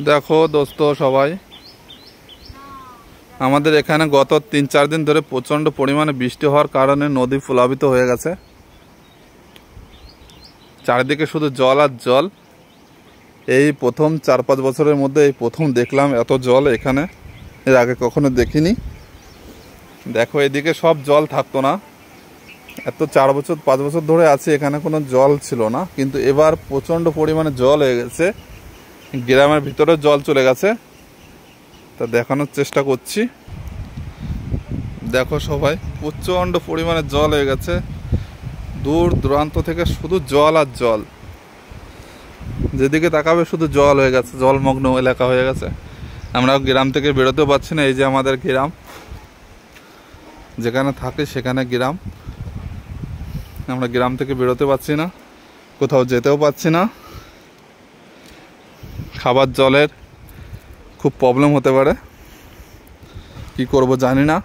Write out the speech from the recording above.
দেখো দোস্ত সবাই, আমাদের এখানে গত ৩-৪ দিন ধরে প্রচণ্ড পরিমাণে বৃষ্টি হওয়ার কারণে নদী প্লাবিত হয়ে গেছে। চারিদিকে শুধু জল আর জল। এই প্রথম ৪-৫ বছরের মধ্যে এই প্রথম দেখলাম এত জল এখানে, এর আগে কখনো দেখিনি। দেখো এদিকে সব জল থাকতো না, এত ৪-৫ বছর ধরে আছে এখানে কোনো জল ছিল না, কিন্তু এবার প্রচণ্ড পরিমাণে জল হয়ে গেছে, গ্রামের ভিতরে জল চলে গেছে। তা দেখানোর চেষ্টা করছি। দেখো সবাই, প্রচণ্ড পরিমাণে জল হয়ে গেছে, দূর দূরান্ত থেকে শুধু জল আর জল, যেদিকে তাকাবে শুধু জল হয়ে গেছে, জলমগ্ন এলাকা হয়ে গেছে। আমরা গ্রাম থেকে বেরোতেও পারছি না। এই যে আমাদের গ্রাম, যেখানে থাকি সেখানে গ্রাম, আমরা গ্রাম থেকে বেরোতে পারছি না, কোথাও যেতেও পারছি না। খাবার জলের খুব প্রবলেম হতে পারে, কি করব জানি না।